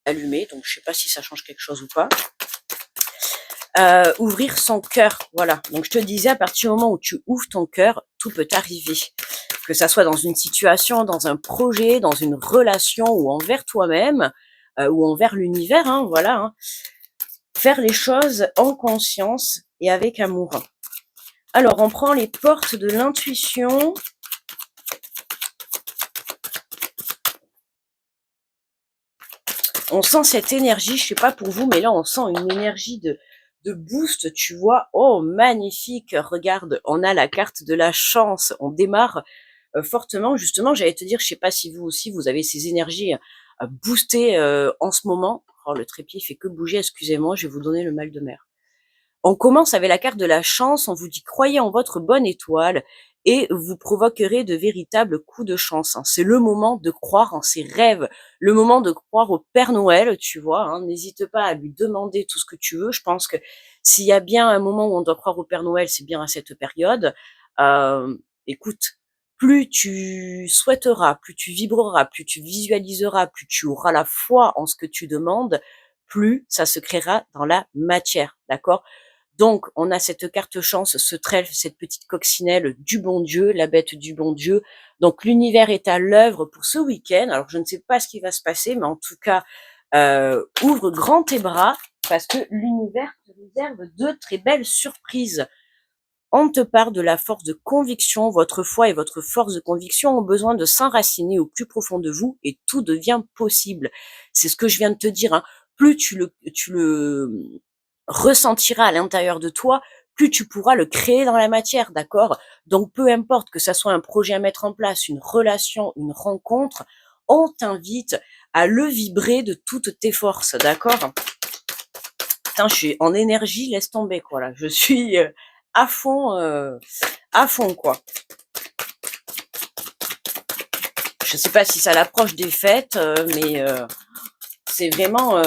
allumé, donc je sais pas si ça change quelque chose ou pas. Ouvrir son cœur, voilà. Donc je te disais, à partir du moment où tu ouvres ton cœur, tout peut arriver. Que ça soit dans une situation, dans un projet, dans une relation ou envers toi-même, ou envers l'univers, hein, voilà. Hein. Faire les choses en conscience et avec amour. Alors, on prend les portes de l'intuition. On sent cette énergie, je sais pas pour vous, mais là, on sent une énergie de boost, tu vois. Oh, magnifique, regarde, on a la carte de la chance. On démarre fortement. Justement, j'allais te dire, je sais pas si vous aussi, vous avez ces énergies boostées en ce moment. Oh, le trépied fait que bouger, excusez-moi, je vais vous donner le mal de mer. On commence avec la carte de la chance, on vous dit croyez en votre bonne étoile et vous provoquerez de véritables coups de chance. C'est le moment de croire en ses rêves, le moment de croire au Père Noël, tu vois. Hein. N'hésite pas à lui demander tout ce que tu veux. Je pense que s'il y a bien un moment où on doit croire au Père Noël, c'est bien à cette période. Écoute, plus tu souhaiteras, plus tu vibreras, plus tu visualiseras, plus tu auras la foi en ce que tu demandes, plus ça se créera dans la matière, d'accord? Donc, on a cette carte chance, ce trèfle, cette petite coccinelle du bon Dieu, la bête du bon Dieu. Donc, l'univers est à l'œuvre pour ce week-end. Alors, je ne sais pas ce qui va se passer, mais en tout cas, ouvre grand tes bras parce que l'univers te réserve de très belles surprises. On te parle de la force de conviction. Votre foi et votre force de conviction ont besoin de s'enraciner au plus profond de vous et tout devient possible. C'est ce que je viens de te dire. Hein. Plus tu le ressentiras à l'intérieur de toi, plus tu pourras le créer dans la matière, d'accord? Donc peu importe que ça soit un projet à mettre en place, une relation, une rencontre, on t'invite à le vibrer de toutes tes forces, d'accord? Putain, je suis en énergie, laisse tomber, quoi, là. Je suis à fond, quoi. Je sais pas si ça l'approche des fêtes, mais c'est vraiment...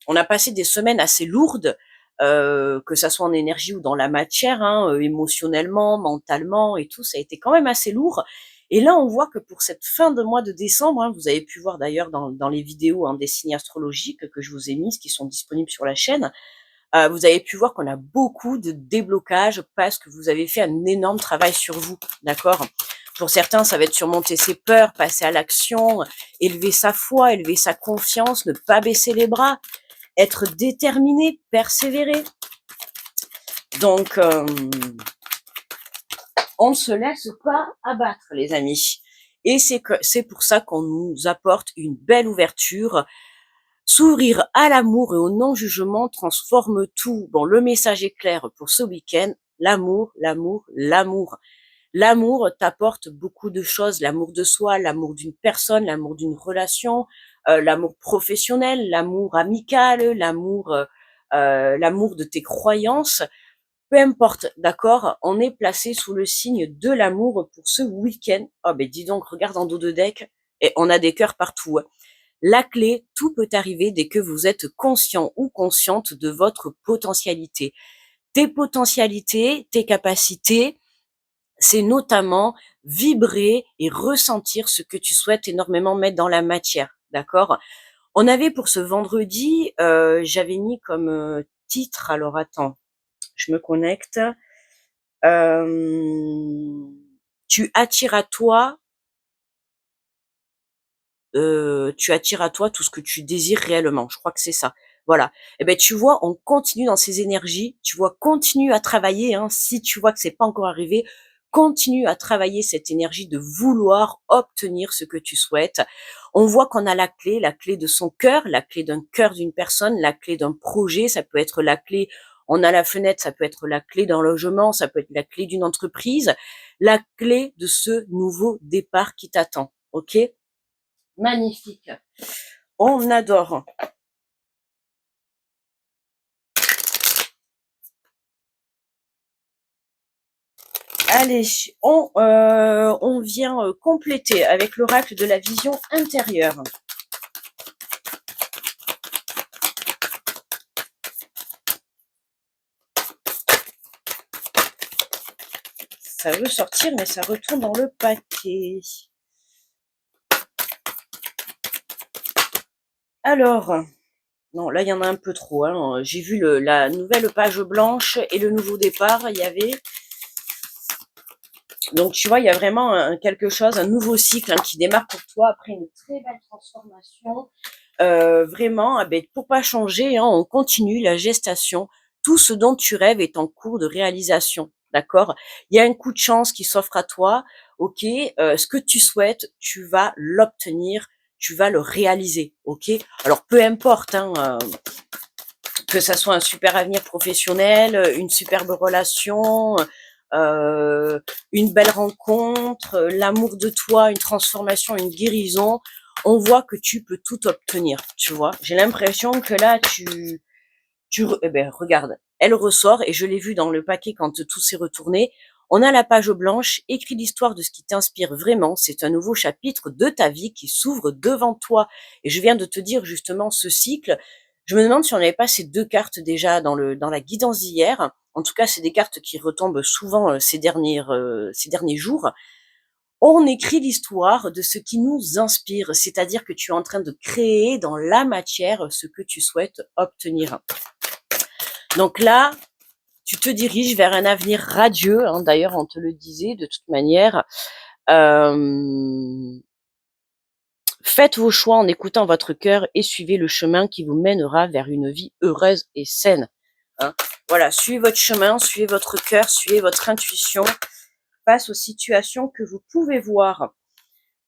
on a passé des semaines assez lourdes, que ça soit en énergie ou dans la matière, hein, émotionnellement, mentalement et tout, ça a été quand même assez lourd. Et là, on voit que pour cette fin de mois de décembre, hein, vous avez pu voir d'ailleurs dans les vidéos hein, des signes astrologiques que je vous ai mises, qui sont disponibles sur la chaîne, vous avez pu voir qu'on a beaucoup de déblocages parce que vous avez fait un énorme travail sur vous, d'accord? Pour certains, ça va être surmonter ses peurs, passer à l'action, élever sa foi, élever sa confiance, ne pas baisser les bras, être déterminé, persévérer. Donc, on ne se laisse pas abattre, les amis. Et c'est pour ça qu'on nous apporte une belle ouverture. S'ouvrir à l'amour et au non-jugement transforme tout. Bon, le message est clair pour ce week-end. L'amour, l'amour, l'amour. L'amour t'apporte beaucoup de choses. L'amour de soi, l'amour d'une personne, l'amour d'une relation, l'amour professionnel, l'amour amical, l'amour de tes croyances. Peu importe, d'accord? On est placé sous le signe de l'amour pour ce week-end. Oh, ben dis donc, regarde en dos de deck. Et on a des cœurs partout. Hein. La clé, tout peut arriver dès que vous êtes conscient ou consciente de votre potentialité. Tes potentialités, tes capacités, c'est notamment vibrer et ressentir ce que tu souhaites énormément mettre dans la matière, d'accord? On avait pour ce vendredi, j'avais mis comme titre, alors attends, je me connecte, tu attires à toi tout ce que tu désires réellement. Je crois que c'est ça. Voilà. Et ben tu vois, on continue dans ces énergies. Tu vois, continue à travailler. Hein, si tu vois que c'est pas encore arrivé, continue à travailler cette énergie de vouloir obtenir ce que tu souhaites. On voit qu'on a la clé de son cœur, la clé d'un cœur d'une personne, la clé d'un projet. Ça peut être la clé. On a la fenêtre, ça peut être la clé d'un logement, ça peut être la clé d'une entreprise, la clé de ce nouveau départ qui t'attend. Ok? Magnifique. On adore. Allez, on vient compléter avec l'oracle de la vision intérieure. Ça veut sortir, mais ça retourne dans le paquet. Alors, non, là, il y en a un peu trop. Hein. J'ai vu la nouvelle page blanche et le nouveau départ. Il y avait... Donc, tu vois, il y a vraiment quelque chose, un nouveau cycle qui démarre pour toi après une très belle transformation. Vraiment, pour pas changer, hein, on continue la gestation. Tout ce dont tu rêves est en cours de réalisation. D'accord? Il y a un coup de chance qui s'offre à toi. Ok, ce que tu souhaites, tu vas l'obtenir, tu vas le réaliser. Ok? Alors peu importe, hein, que ça soit un super avenir professionnel, une superbe relation, euh, une belle rencontre, l'amour de toi, une transformation, une guérison, on voit que tu peux tout obtenir, tu vois. J'ai l'impression que là, regarde, elle ressort, et je l'ai vu dans le paquet quand tout s'est retourné. On a la page blanche, écrit l'histoire de ce qui t'inspire vraiment. C'est un nouveau chapitre de ta vie qui s'ouvre devant toi. Et je viens de te dire justement ce cycle. Je me demande si on n'avait pas ces deux cartes déjà dans la guidance d'hier. En tout cas, c'est des cartes qui retombent souvent ces derniers jours. On écrit l'histoire de ce qui nous inspire, c'est-à-dire que tu es en train de créer dans la matière ce que tu souhaites obtenir. Donc là, tu te diriges vers un avenir radieux, hein, d'ailleurs on te le disait de toute manière. Euh, Faites vos choix en écoutant votre cœur et suivez le chemin qui vous mènera vers une vie heureuse et saine. Hein. Voilà, suivez votre chemin, suivez votre cœur, suivez votre intuition face aux situations que vous pouvez voir.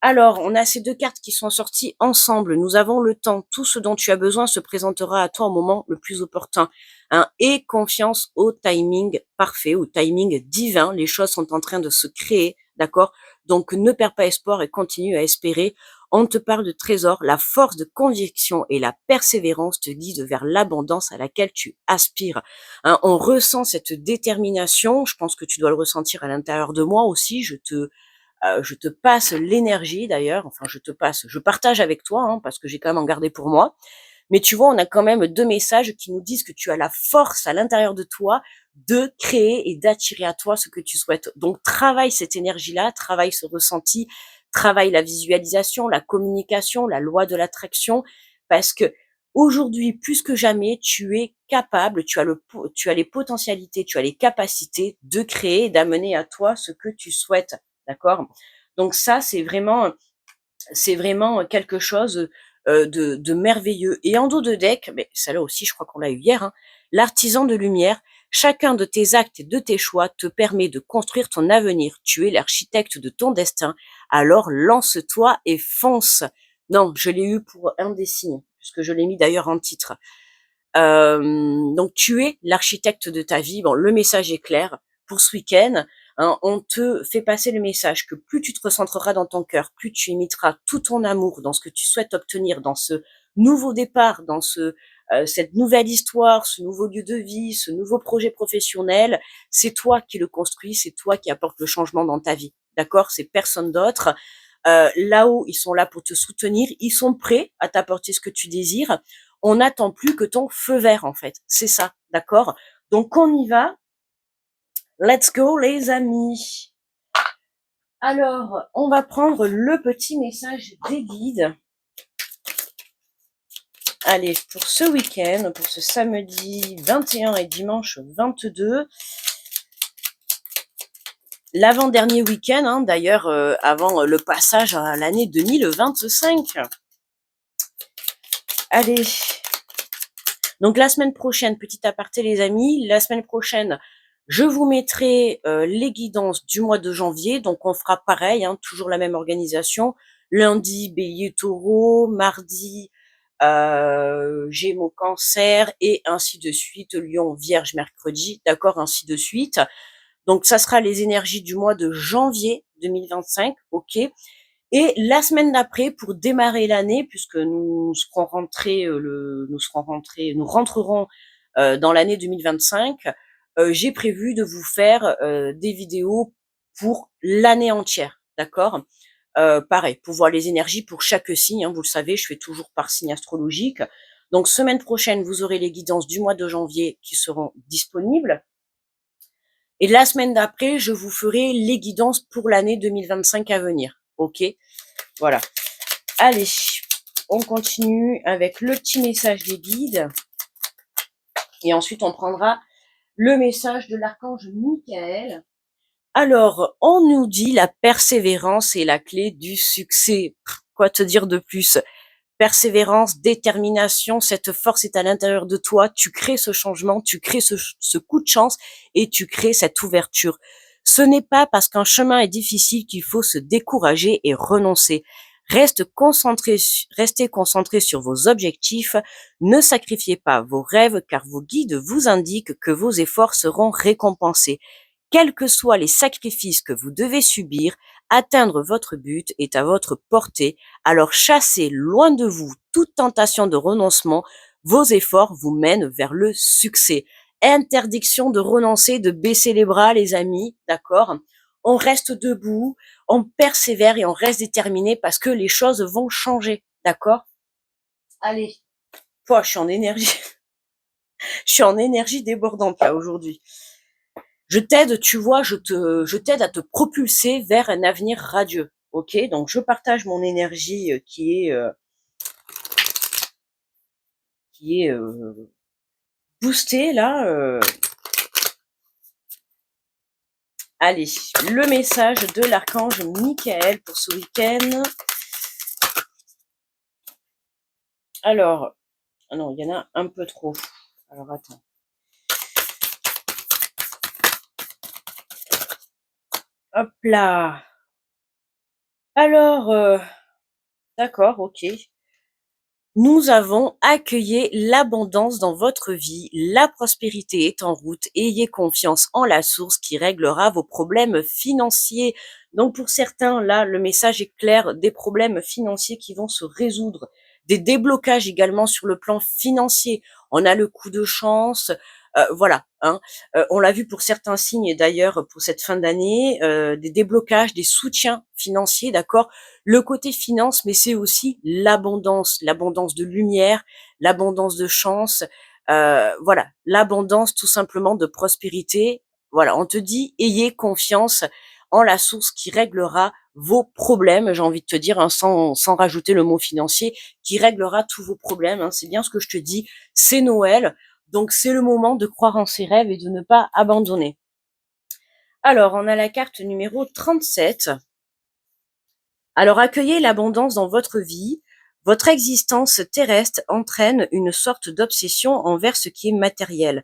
Alors, on a ces deux cartes qui sont sorties ensemble. Nous avons le temps. Tout ce dont tu as besoin se présentera à toi au moment le plus opportun. Hein. Et confiance au timing parfait, au timing divin. Les choses sont en train de se créer, d'accord? Donc, ne perds pas espoir et continue à espérer. On te parle de trésor. La force de conviction et la persévérance te guident vers l'abondance à laquelle tu aspires. Hein, on ressent cette détermination. Je pense que tu dois le ressentir à l'intérieur de moi aussi. Je te passe l'énergie d'ailleurs, enfin je partage avec toi, hein, parce que j'ai quand même en gardé pour moi. Mais tu vois, on a quand même deux messages qui nous disent que tu as la force à l'intérieur de toi de créer et d'attirer à toi ce que tu souhaites. Donc travaille cette énergie-là, travaille ce ressenti, travaille la visualisation, la communication, la loi de l'attraction, parce que aujourd'hui, plus que jamais, tu es capable, tu as les potentialités, tu as les capacités de créer et d'amener à toi ce que tu souhaites. D'accord? Donc ça, c'est vraiment quelque chose de merveilleux. Et en dos de deck, mais celle-là aussi, je crois qu'on l'a eu hier, hein, l'artisan de lumière. Chacun de tes actes et de tes choix te permet de construire ton avenir. Tu es l'architecte de ton destin. Alors lance-toi et fonce. Non, je l'ai eu pour un des signes, puisque je l'ai mis d'ailleurs en titre. Donc tu es l'architecte de ta vie. Bon, le message est clair pour ce week-end. Hein, on te fait passer le message que plus tu te recentreras dans ton cœur, plus tu imiteras tout ton amour dans ce que tu souhaites obtenir, dans ce nouveau départ, dans cette nouvelle histoire, ce nouveau lieu de vie, ce nouveau projet professionnel. C'est toi qui le construis, c'est toi qui apporte le changement dans ta vie. D'accord? C'est personne d'autre. Là-haut, ils sont là pour te soutenir, ils sont prêts à t'apporter ce que tu désires. On n'attend plus que ton feu vert, en fait. C'est ça, d'accord? Donc, on y va. Let's go, les amis. Alors, on va prendre le petit message des guides. Allez, pour ce week-end, pour ce samedi 21 et dimanche 22, l'avant-dernier week-end, hein, d'ailleurs, avant le passage à l'année 2025. Allez. Donc la semaine prochaine, petit aparté les amis, la semaine prochaine, je vous mettrai les guidances du mois de janvier. Donc on fera pareil, hein, toujours la même organisation. Lundi, Bélier Taureau, mardi, Gémeaux Cancer, et ainsi de suite, Lion Vierge mercredi, d'accord, ainsi de suite. Donc ça sera les énergies du mois de janvier 2025, ok. Et la semaine d'après, pour démarrer l'année, puisque nous rentrerons dans l'année 2025, j'ai prévu de vous faire des vidéos pour l'année entière, d'accord? Pareil, pour voir les énergies pour chaque signe, hein, vous le savez, je fais toujours par signe astrologique. Donc semaine prochaine, vous aurez les guidances du mois de janvier qui seront disponibles. Et la semaine d'après, je vous ferai les guidances pour l'année 2025 à venir. Ok? Voilà. Allez, on continue avec le petit message des guides. Et ensuite, on prendra le message de l'archange Michael. Alors, on nous dit la persévérance est la clé du succès. Quoi te dire de plus? Persévérance, détermination, cette force est à l'intérieur de toi. Tu crées ce changement, tu crées ce coup de chance et tu crées cette ouverture. Ce n'est pas parce qu'un chemin est difficile qu'il faut se décourager et renoncer. Restez concentré sur vos objectifs. Ne sacrifiez pas vos rêves car vos guides vous indiquent que vos efforts seront récompensés. Quels que soient les sacrifices que vous devez subir, atteindre votre but est à votre portée, alors chassez loin de vous toute tentation de renoncement, vos efforts vous mènent vers le succès. Interdiction de renoncer, de baisser les bras, les amis, d'accord? On reste debout, on persévère et on reste déterminé parce que les choses vont changer, d'accord? Allez, je suis en énergie. Je suis en énergie débordante là aujourd'hui. Je t'aide, tu vois, je t'aide à te propulser vers un avenir radieux. Ok, donc je partage mon énergie qui est boostée là. Allez, le message de l'archange Michael pour ce week-end. Alors, non, il y en a un peu trop. Alors attends. Hop là. Alors, d'accord, ok. Nous avons accueilli l'abondance dans votre vie, la prospérité est en route, ayez confiance en la source qui réglera vos problèmes financiers. Donc pour certains, là, le message est clair, des problèmes financiers qui vont se résoudre, des déblocages également sur le plan financier. On a le coup de chance, voilà. Hein. On l'a vu pour certains signes d'ailleurs pour cette fin d'année, des déblocages, des soutiens financiers, d'accord. Le côté finance, mais c'est aussi l'abondance de lumière, l'abondance de chance, voilà, l'abondance tout simplement de prospérité. Voilà, on te dit, ayez confiance en la source qui réglera vos problèmes, j'ai envie de te dire, hein, sans rajouter le mot financier, qui réglera tous vos problèmes. Hein, c'est bien ce que je te dis, c'est Noël, donc c'est le moment de croire en ses rêves et de ne pas abandonner. Alors, on a la carte numéro 37. Alors accueillez l'abondance dans votre vie. Votre existence terrestre entraîne une sorte d'obsession envers ce qui est matériel.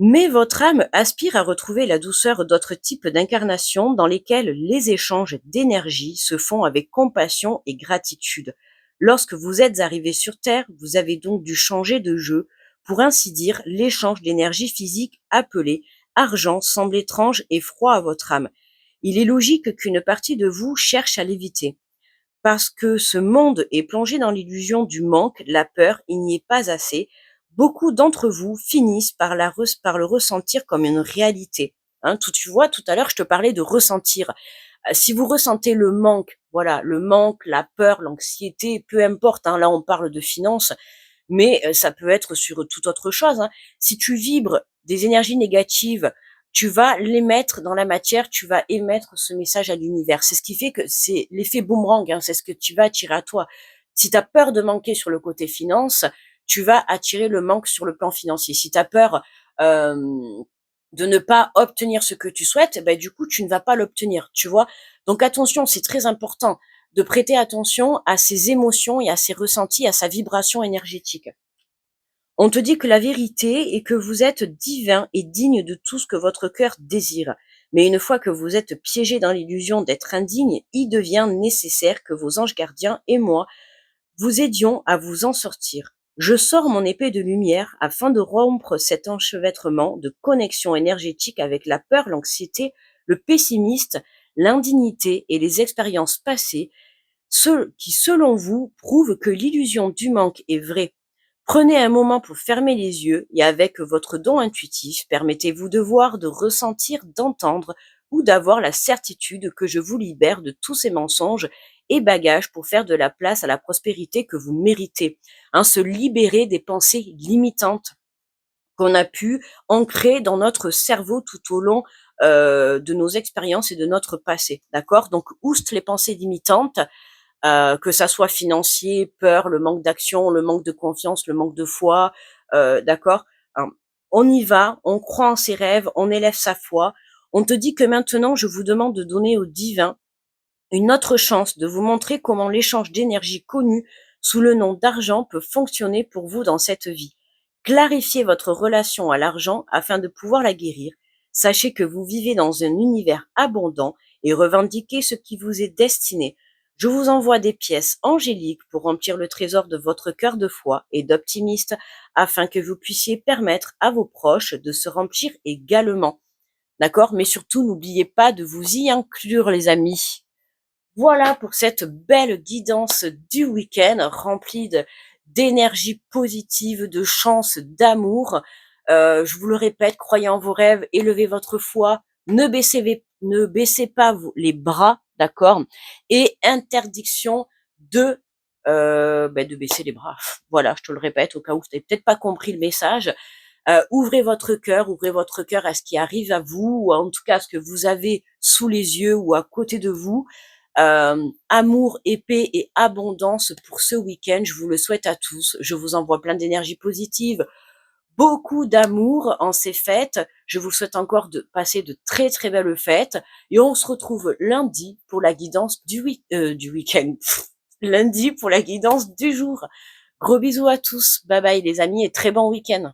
Mais votre âme aspire à retrouver la douceur d'autres types d'incarnations dans lesquelles les échanges d'énergie se font avec compassion et gratitude. Lorsque vous êtes arrivé sur Terre, vous avez donc dû changer de jeu. Pour ainsi dire, l'échange d'énergie physique appelé argent semble étrange et froid à votre âme. Il est logique qu'une partie de vous cherche à l'éviter. Parce que ce monde est plongé dans l'illusion du manque, la peur, il n'y est pas assez. Beaucoup d'entre vous finissent par le ressentir comme une réalité. Hein, tu vois, tout à l'heure, je te parlais de ressentir. Si vous ressentez le manque, voilà, le manque, la peur, l'anxiété, peu importe, hein, là on parle de finances, mais ça peut être sur toute autre chose. Hein. Si tu vibres des énergies négatives, tu vas l'émettre dans la matière, tu vas émettre ce message à l'univers. C'est ce qui fait que c'est l'effet boomerang, hein, c'est ce que tu vas attirer à toi. Si tu as peur de manquer sur le côté finance, tu vas attirer le manque sur le plan financier. Si tu as peur euh, de ne pas obtenir ce que tu souhaites, ben, du coup, tu ne vas pas l'obtenir, tu vois. Donc attention, c'est très important de prêter attention à ses émotions et à ses ressentis, à sa vibration énergétique. On te dit que la vérité est que vous êtes divin et digne de tout ce que votre cœur désire. Mais une fois que vous êtes piégé dans l'illusion d'être indigne, il devient nécessaire que vos anges gardiens et moi vous aidions à vous en sortir. Je sors mon épée de lumière afin de rompre cet enchevêtrement de connexion énergétique avec la peur, l'anxiété, le pessimiste, l'indignité et les expériences passées, ceux qui, selon vous, prouvent que l'illusion du manque est vraie. Prenez un moment pour fermer les yeux et avec votre don intuitif, permettez-vous de voir, de ressentir, d'entendre ou d'avoir la certitude que je vous libère de tous ces mensonges et bagages pour faire de la place à la prospérité que vous méritez. Hein, se libérer des pensées limitantes qu'on a pu ancrer dans notre cerveau tout au long de nos expériences et de notre passé. D'accord? Donc, ouste les pensées limitantes, que ça soit financier, peur, le manque d'action, le manque de confiance, le manque de foi, d'accord? Hein, on y va, on croit en ses rêves, on élève sa foi. On te dit que maintenant, je vous demande de donner au divin une autre chance de vous montrer comment l'échange d'énergie connu sous le nom d'argent peut fonctionner pour vous dans cette vie. Clarifiez votre relation à l'argent afin de pouvoir la guérir. Sachez que vous vivez dans un univers abondant et revendiquez ce qui vous est destiné. Je vous envoie des pièces angéliques pour remplir le trésor de votre cœur de foi et d'optimiste afin que vous puissiez permettre à vos proches de se remplir également. D'accord? Mais surtout, n'oubliez pas de vous y inclure, les amis. Voilà pour cette belle guidance du week-end remplie d'énergie positive, de chance, d'amour. Je vous le répète, croyez en vos rêves, élevez votre foi, ne baissez pas les bras, d'accord? Et interdiction de de baisser les bras. Voilà, je te le répète au cas où tu n'avais peut-être pas compris le message. Ouvrez votre cœur à ce qui arrive à vous, ou en tout cas à ce que vous avez sous les yeux ou à côté de vous. Amour, épée et abondance pour ce week-end. Je vous le souhaite à tous. Je vous envoie plein d'énergie positive, beaucoup d'amour en ces fêtes. Je vous souhaite encore de passer de très très belles fêtes. Et on se retrouve lundi pour la guidance du week-end. Lundi pour la guidance du jour. Gros bisous à tous. Bye bye les amis et très bon week-end.